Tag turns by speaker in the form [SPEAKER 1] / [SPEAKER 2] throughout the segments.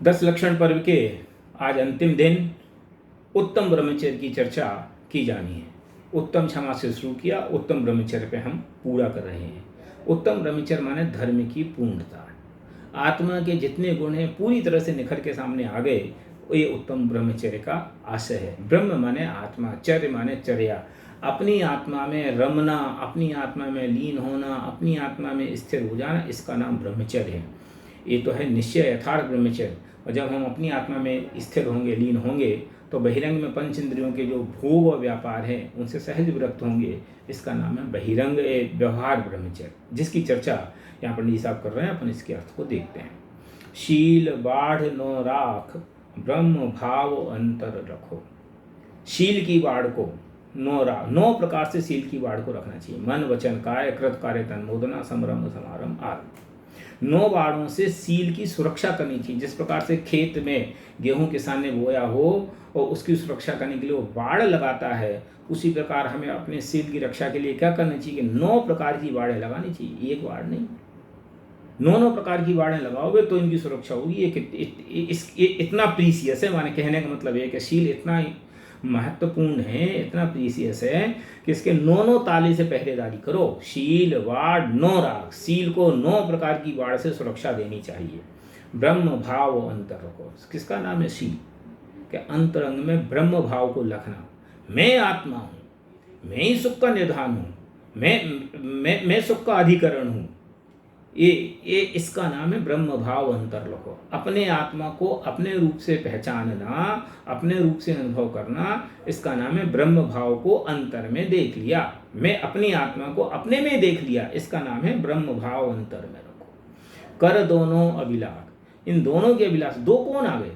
[SPEAKER 1] 10 लक्षण पर्व के आज अंतिम दिन उत्तम ब्रह्मचर्य की चर्चा की जानी है। उत्तम क्षमा से शुरू किया, उत्तम ब्रह्मचर्य पे हम पूरा कर रहे हैं। उत्तम ब्रह्मचर्य माने धर्म की पूर्णता, आत्मा के जितने गुण हैं पूरी तरह से निखर के सामने आ गए, ये उत्तम ब्रह्मचर्य का आशय है। ब्रह्म माने आत्मा, चर्य माने चर्या, अपनी आत्मा में रमना, अपनी आत्मा में लीन होना, अपनी आत्मा में स्थिर हो जाना, इसका नाम ब्रह्मचर्य है। ये तो है निश्चय यथार्थ ब्रह्मचर्य। और जब हम अपनी आत्मा में स्थिर होंगे, लीन होंगे, तो बहिरंग में पंच इंद्रियों के जो भोग और व्यापार हैं उनसे सहज विरक्त होंगे, इसका नाम है बहिरंग व्यवहार ब्रह्मचर्य, जिसकी चर्चा यहाँ पंडित साहब कर रहे हैं। अपन इसके अर्थ को देखते हैं। शील बाढ़ नो राख, ब्रह्म भाव अंतर रखो। शील की बाढ़ को नौ प्रकार से शील की बाढ़ को रखना चाहिए। मन वचन काय कृत कार्य तन मोदना समरम समारम आदि 9 बाढ़ों से सील की सुरक्षा करनी चाहिए। जिस प्रकार से खेत में गेहूं किसान ने बोया हो और उसकी सुरक्षा करने के लिए वो बाढ़ लगाता है, उसी प्रकार हमें अपने सील की रक्षा के लिए क्या करना चाहिए कि 9 प्रकार की बाढ़ें लगानी चाहिए, एक बाढ़ नहीं। 9 प्रकार की बाढ़ें लगाओगे तो इनकी सुरक्षा होगी। ये इतना प्रीसियस है, माने कहने का मतलब है कि शील इतना महत्वपूर्ण है, इतना प्रीसियस है कि इसके 9 ताले से पहरेदारी करो। शील वाड़ 9 राग, सील को 9 प्रकार की बाढ़ से सुरक्षा देनी चाहिए। ब्रह्म भाव अंतर रखो, किसका नाम है शील के अंतरंग में ब्रह्म भाव को रखना। मैं आत्मा हूँ, मैं ही सुख का निधान हूँ, मैं सुख का अधिकरण हूँ, ये इसका नाम है ब्रह्म भाव अंतर रखो। अपने आत्मा को अपने रूप से पहचानना, अपने रूप से अनुभव करना, इसका नाम है ब्रह्म भाव को अंतर में देख लिया। मैं अपनी आत्मा को अपने में देख लिया, इसका नाम है ब्रह्म भाव अंतर में रखो। कर दोनों अभिलाष, इन दोनों के अभिलाष दो कौन आ गए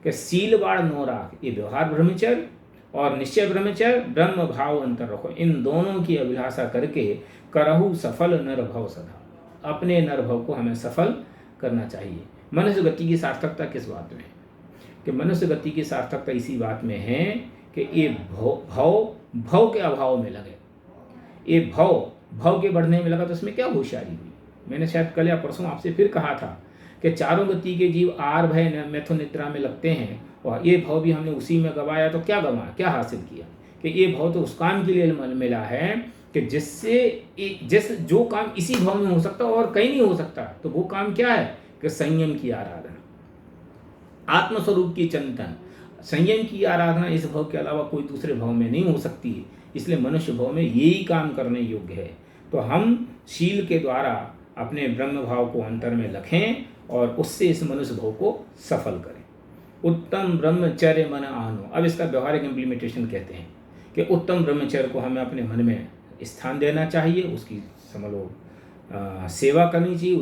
[SPEAKER 1] कि सील बाढ़ 9 राग, ये व्यवहार ब्रह्मचर्य और निश्चय ब्रह्मचर्य, ब्रह्म भाव अंतर रखो। इन दोनों की अभिलाषा करके करहु सफल नर भव सदा, अपने नरभव को हमें सफल करना चाहिए। मनुष्य गति की सार्थकता किस बात में है कि मनुष्य गति की सार्थकता इसी बात में है कि ये भव के अभाव में लगे। ये भव के बढ़ने में लगा तो इसमें क्या होशियारी हुई। मैंने शायद कल या परसों आपसे फिर कहा था कि चारों गति के जीव आर भय मैथुन निद्रा में लगते हैं, और ये भव भी हमने उसी में गवाया, तो क्या गवाया, क्या हासिल किया कि ये भव तो उस काम के लिए मिला है कि जिससे जो काम इसी भाव में हो सकता और कहीं नहीं हो सकता, तो वो काम क्या है कि संयम की आराधना, आत्मस्वरूप की चिंतन। संयम की आराधना इस भाव के अलावा कोई दूसरे भाव में नहीं हो सकती है, इसलिए मनुष्य भाव में यही काम करने योग्य है। तो हम शील के द्वारा अपने ब्रह्म भाव को अंतर में रखें और उससे इस मनुष्य भाव को सफल करें। उत्तम ब्रह्मचर्य मन आनो, अब इसका व्यवहारिक इम्प्लीमेंटेशन कहते हैं कि उत्तम ब्रह्मचर्य को हमें अपने मन में स्थान देना चाहिए, उसकी समझ लो सेवा करनी चाहिए,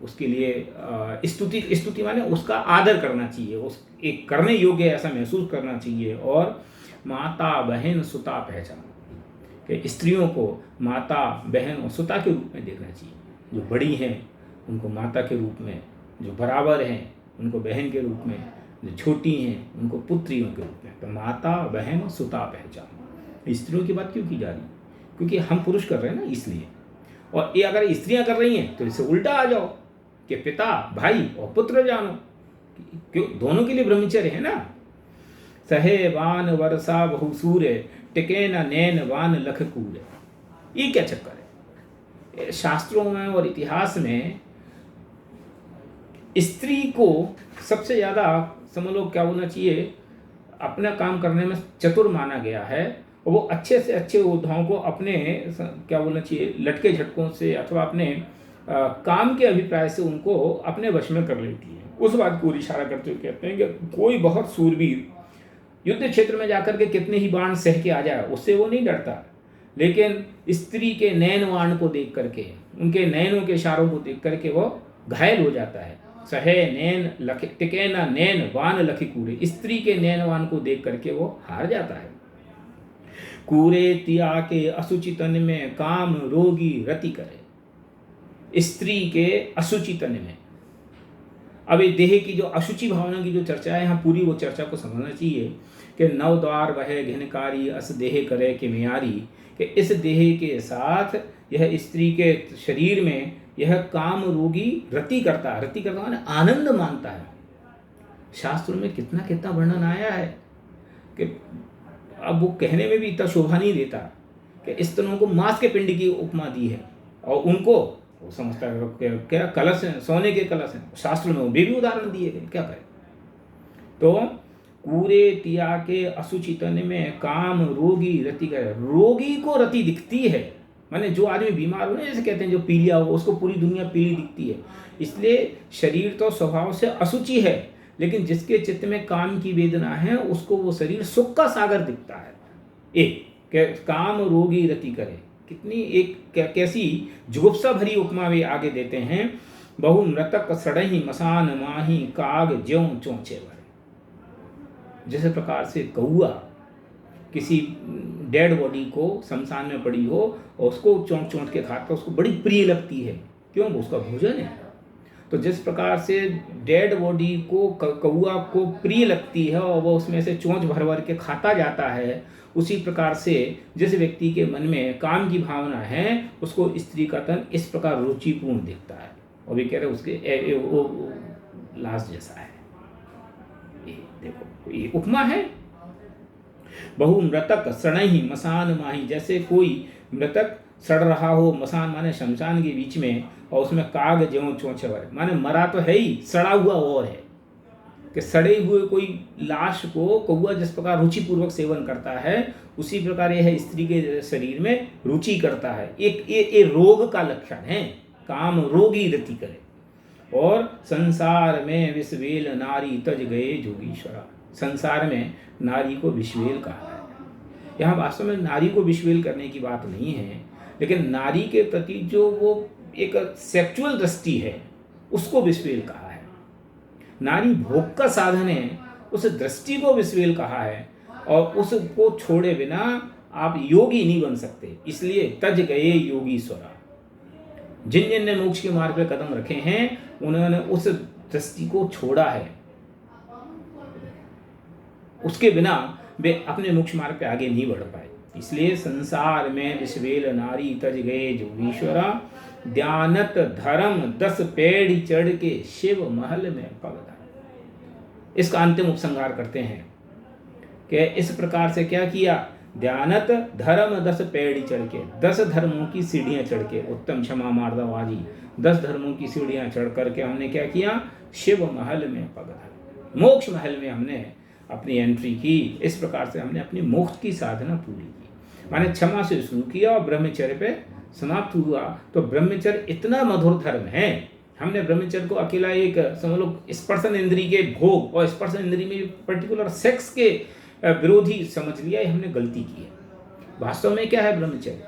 [SPEAKER 1] उसके लिए स्तुति माने उसका आदर करना चाहिए, उस एक करने योग्य ऐसा महसूस करना चाहिए। और माता बहन सुता पहचान कि स्त्रियों को माता बहन और सुता के रूप में देखना चाहिए। जो बड़ी हैं उनको माता के रूप में, जो बराबर हैं उनको बहन के रूप में, जो छोटी हैं उनको पुत्रियों के रूप में। तो माता बहन और सुता पहचान, स्त्रियों की बात क्यों की जा रही है? क्योंकि हम पुरुष कर रहे हैं ना, इसलिए। और ये अगर स्त्रियां कर रही हैं तो इससे उल्टा आ जाओ कि पिता भाई और पुत्र जानो, क्यों दोनों के लिए ब्रह्मचर्य है ना। सहे वान वर्षा बहु सूर्य, टिके न नैन वान लख कूर, ये क्या चक्कर है? शास्त्रों में और इतिहास में स्त्री को सबसे ज्यादा समझ लो क्या बोलना चाहिए, अपना काम करने में चतुर माना गया है। और वो अच्छे से अच्छे उद्धाओं को अपने क्या बोलना चाहिए लटके झटकों से अथवा अपने काम के अभिप्राय से उनको अपने वश में कर लेती है। उस बात को इशारा करते हुए कहते हैं कि कोई बहुत सूरवीर युद्ध क्षेत्र में जाकर के कितने ही बाण सह के आ जाए, उससे वो नहीं डरता, लेकिन स्त्री के नैन वाण को देख करके, उनके नैनों के इशारों को देख करके वो घायल हो जाता है। सहे नैन लखे टिके ना नैन वान लखी कूरे, स्त्री के नैन वान को देख करके वो हार जाता है। कूरे तिया के असुचि तन में काम रोगी रति करे, स्त्री के असुचि तन में। अब ये देह की जो अशुचि भावना की जो चर्चा है, यहाँ पूरी वो चर्चा को समझना चाहिए कि नव द्वार वह घिनकारी अस देह करे के म्यारी, कि इस देह के साथ यह स्त्री के शरीर में यह काम रोगी रति करता है। रति करता माने आनंद मानता है, शास्त्रों में कितना कितना वर्णन आया है कि अब वो कहने में भी इतना शोभा नहीं देता कि स्तनों को मांस के पिंड की उपमा दी है, और उनको वो समझता है क्या कलश है, सोने के कलश हैं। शास्त्रों में वो भी उदाहरण दिए गए, क्या करें। तो कूरे तिया के असुचि तन में काम रोगी रति करे। रोगी को रति दिखती है, माने जो आदमी बीमार हो ना, जैसे कहते हैं जो पीलिया हो उसको पूरी दुनिया पीली दिखती है। इसलिए शरीर तो स्वभाव से असुचि है, लेकिन जिसके चित्त में काम की वेदना है उसको वो शरीर सुख का सागर दिखता है। एक काम रोगी रति करे, कितनी एक कैसी जुगुप्सा भरी उपमा वे आगे देते हैं। बहु मृतक सड़ही मसान माही काग ज्यों चोंचे भरे। जैसे प्रकार से कौआ किसी डेड बॉडी को शमशान में पड़ी हो और उसको चोंट चोंट के खाता, उसको बड़ी प्रिय लगती है, क्यों, वो उसका भोजन है। तो जिस प्रकार से डेड बॉडी को कौआ को प्रिय लगती है और वो उसमें से चोंच भर भर के खाता जाता है, उसी प्रकार से जिस व्यक्ति के मन में काम की भावना है उसको स्त्री का तन इस प्रकार रुचिपूर्ण दिखता है, और भी कह रहे उसके वो लाश जैसा है। ये देखो ये उपमा है। बहु मृतक सड़ही मसान माही, जैसे कोई मृतक सड़ रहा हो, मसान माने शमशान के बीच में, और उसमें काग ज्यों चोंच भरे, माने मरा तो है ही, सड़ा हुआ और है कि सड़े हुए कोई लाश को कौआ जिस प्रकार रुचिपूर्वक सेवन करता है, उसी प्रकार यह स्त्री के शरीर में रुचि करता है। एक रोग का लक्षण है, काम रोगी रति करे। और संसार में विश्वेल नारी तज गए जोगीश्वरा, संसार में नारी को विश्वेल कहा है। यहाँ वास्तव में नारी को विश्वेल करने की बात नहीं है, लेकिन नारी के प्रति जो वो एक सेक्सुअल दृष्टि है उसको विश्वेल कहा है। नारी भोग का साधन है, उस दृष्टि को विश्वेल कहा है, और उसको छोड़े बिना आप योगी नहीं बन सकते। इसलिए तज गए योगीश्वरा, जिन जिन ने मोक्ष के मार्ग पे कदम रखे हैं उन्होंने उस दृष्टि को छोड़ा है, उसके बिना वे अपने मोक्ष मार्ग पे आगे नहीं बढ़ पाए। इसलिए संसार में विश्वेल नारी तज गए जोगीश्वरा, ध्यानत धर्म 10 पेड़ चढ़ के शिव महल में पग धरा। इसका अंतिम उपसंहार करते हैं कि इस प्रकार से क्या किया, ध्यानत धर्म 10 पेड़ चढ़ के, 10 धर्मों की सीढ़ियां चढ़ के, उत्तम क्षमा मार्दवाजी 10 धर्मों की सीढ़ियां चढ़ करके हमने क्या किया, शिव महल में पग धरा, मोक्ष महल में हमने अपनी एंट्री की। इस प्रकार से हमने अपनी मोक्ष की साधना पूरी की, माने क्षमा से शुरू किया और ब्रह्मचर्य पे समाप्त हुआ। तो ब्रह्मचर्य इतना मधुर धर्म है, हमने ब्रह्मचर्य को अकेला एक समझ लो स्पर्शन इंद्री के भोग और स्पर्शन इंद्री में पर्टिकुलर सेक्स के विरोधी समझ लिया, हमने गलती की है। वास्तव में क्या है ब्रह्मचर्य?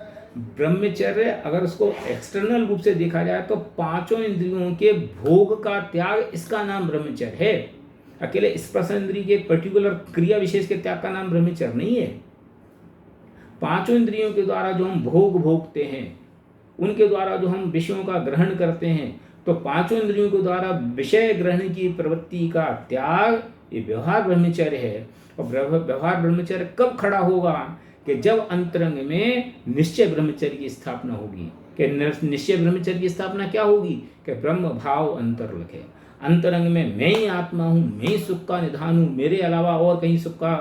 [SPEAKER 1] ब्रह्मचर्य अगर उसको एक्सटर्नल रूप से देखा जाए तो 5 इंद्रियों के भोग का त्याग, इसका नाम ब्रह्मचर्य है। अकेले स्पर्शन इंद्री के पर्टिकुलर क्रिया विशेष के त्याग का नाम ब्रह्मचर्य नहीं है। 5 इंद्रियों के द्वारा जो हम भोग भोगते हैं, उनके द्वारा जो हम विषयों का ग्रहण करते हैं, तो 5 इंद्रियों के द्वारा विषय ग्रहण की प्रवृत्ति का त्याग ये व्यवहार ब्रह्मचर्य है। और व्यवहार ब्रह्मचर्य कब खड़ा होगा कि जब अंतरंग में निश्चय ब्रह्मचर्य की स्थापना होगी। कि निश्चय ब्रह्मचर्य की स्थापना क्या होगी कि ब्रह्म भाव अंतर लखे, अंतरंग में मैं ही आत्मा हूँ, मैं ही सुख का निधान हूँ, मेरे अलावा और कहीं सुख का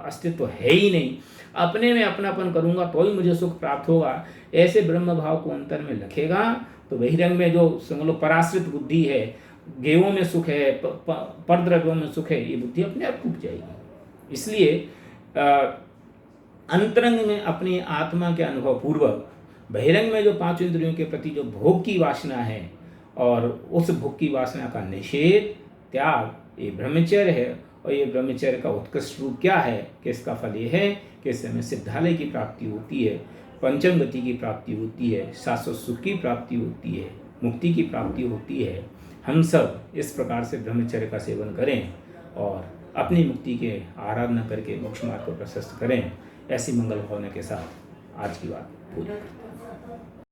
[SPEAKER 1] अस्तित्व है ही नहीं, अपने में अपनापन करूँगा तो ही मुझे सुख प्राप्त होगा। ऐसे ब्रह्म भाव को अंतर में लखेगा तो बहिरंग में जो समझ लो पराश्रित बुद्धि है, गेयों में सुख है, परद्रव्यों में सुख है, ये बुद्धि अपने आप टूट जाएगी। इसलिए अंतरंग में अपनी आत्मा के अनुभव पूर्वक बहिरंग में जो 5 इंद्रियों के प्रति जो भोग की वासना है और उस भोग की वासना का निषेध त्याग, ये ब्रह्मचर्य है। और ये ब्रह्मचर्य का उत्कृष्ट रूप क्या है कि इसका फल ये है कि इससे हमें सिद्धालय की प्राप्ति होती है, पंचम गति की प्राप्ति होती है, शाश्वत सुख की प्राप्ति होती है, मुक्ति की प्राप्ति होती है। हम सब इस प्रकार से ब्रह्मचर्य का सेवन करें और अपनी मुक्ति के आराधना करके मोक्ष मार्ग को प्रशस्त करें। ऐसी मंगल भावना के साथ आज की बात पूरी करते हैं।